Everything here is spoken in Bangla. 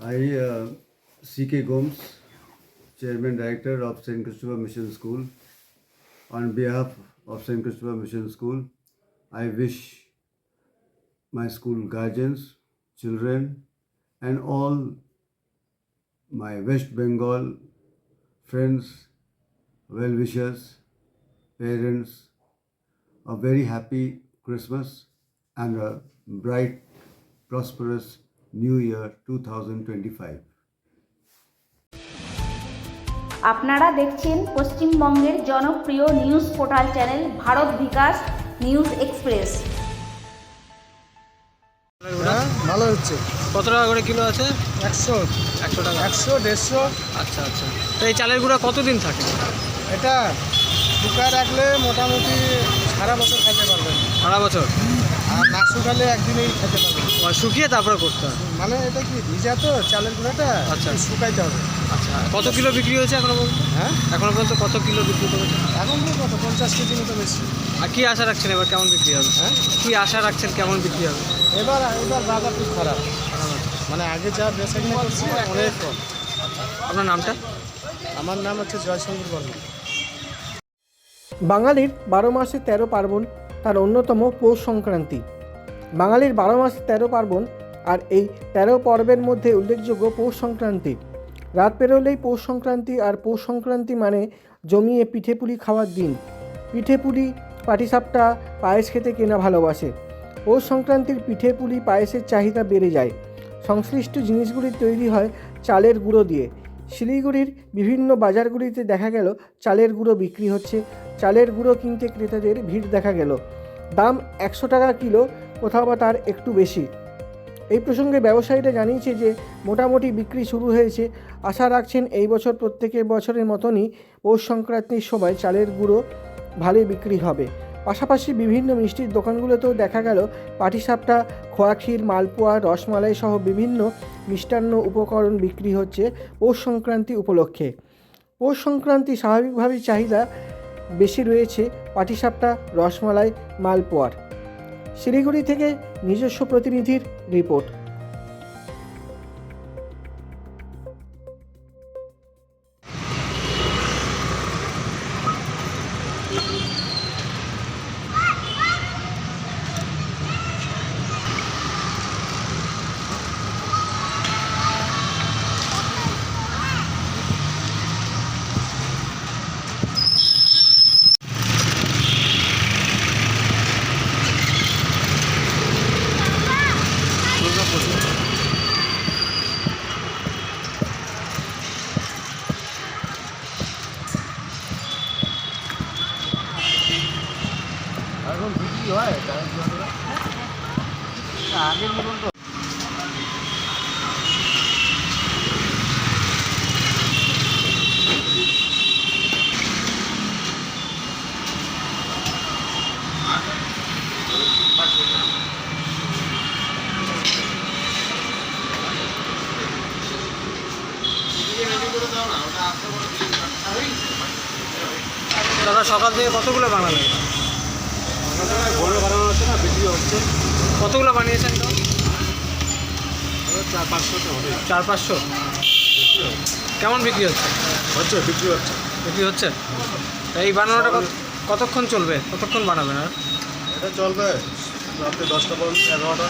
I, C.K. Gomes, Chairman Director of St. Christopher Mission School. On behalf of St. Christopher Mission School, I wish my school guardians, children, and all my West Bengal friends, well-wishers, parents, a very happy Christmas and a bright, prosperous New Year 2025. আপনারা দেখছেন পশ্চিমবঙ্গের জনপ্রিয় নিউজ পোর্টাল চ্যানেল ভারত বিকাশ নিউজ এক্সপ্রেস। ভালো হচ্ছে। কত টাকা করে কিলো আছে? 100 টাকা, 100 150। আচ্ছা আচ্ছা। তো এই চালের গুঁড়া কতদিন থাকে? এটা শুকায় রাখলে মোটামুটি সারা বছর খেতে পারবেন। সারা বছর? আর না শুকালে একদিনেই খেতে পারবেন। শুকিয়ে তারপরে করতে হবে? মানে এটা কি ভিজা তো চালের গুঁড়াটা, আচ্ছা শুকাইতে হবে। আচ্ছা, কত কিলো বিক্রি হয়েছে এখনো পর্যন্ত? হ্যাঁ, এখনো পর্যন্ত কত কিলো বিক্রি করেছে? এখন তো কত 50 কেজি মতো বেশি। আর কি আশা রাখছেন এবার কেমন বিক্রি হবে? হ্যাঁ, কি আশা রাখছেন কেমন বিক্রি হবে? এবার বাজার খুব খারাপ, মানে আগে যা বেচাকেনা করছি অনেক কম। আপনার নামটা? আমার নাম হচ্ছে জয়শঙ্কর বর্মা। বাঙালির 12 মাসে 13 পার্বণ, তার অন্যতম পৌষ সংক্রান্তি। বাঙালির 12 মাসে 13 পার্বণ, আর এই 13 পর্বের মধ্যে উল্লেখযোগ্য পৌষ সংক্রান্তি। রাত পেরোলেই পৌষ সংক্রান্তি, আর পৌষ সংক্রান্তি মানে জমিয়ে পিঠেপুলি খাওয়ার দিন। পিঠেপুলি, পাটিসাপটা, পায়েস খেতে কেনা ভালোবাসে। পৌষ সংক্রান্তির পিঠেপুলি পায়েসের চাহিদা বেড়ে যায়। সংশ্লিষ্ট জিনিসগুলি তৈরি হয় চালের গুঁড়ো দিয়ে। শিলিগুড়ির বিভিন্ন বাজারগুলিতে দেখা গেল চালের গুঁড়ো বিক্রি হচ্ছে। চালের গুঁড়ো কিনতে ক্রেতাদের ভিড় দেখা গেল। দাম 100 টাকা কিলো, কোথাও বা তার একটু বেশি। এই প্রসঙ্গে ব্যবসায়ীরা জানিয়েছে যে মোটামুটি বিক্রি শুরু হয়েছে। আশা রাখছেন এই বছর প্রত্যেকের বছরের মতনই পৌষ সংক্রান্তির সময় চালের গুঁড়ো ভালোই বিক্রি হবে। পাশাপাশি বিভিন্ন মিষ্টির দোকানগুলোতেও দেখা গেল পাটিসাপটা, খোয়া ক্ষীর, মালপোয়া, রসমালাই সহ বিভিন্ন মিষ্টান্ন উপকরণ বিক্রি হচ্ছে পৌষ সংক্রান্তি উপলক্ষে। পৌষ সংক্রান্তি স্বাভাবিকভাবেই চাহিদা বেশি রয়েছে পাটিসাপটা, রসমালাই, মালপোয়ার। শিলিগুড়ি থেকে নিজস্ব প্রতিনিধির রিপোর্ট। এখন বিক্রি হয় আগের মতন তো। দাদা সকাল থেকে কতগুলো বানালেন? ঘরে বানানো হচ্ছে না, বিক্রি হচ্ছে। কতগুলো বানিয়েছেন তো? 400-500 হবে। 400-500? কেমন বিক্রি হচ্ছে? বিক্রি হচ্ছে। বিক্রি হচ্ছে? এই বানানোটা কতক্ষণ চলবে? কতক্ষণ বানাবেন আর? এটা চলবে রাতে 10টা পর্যন্ত, 11টা।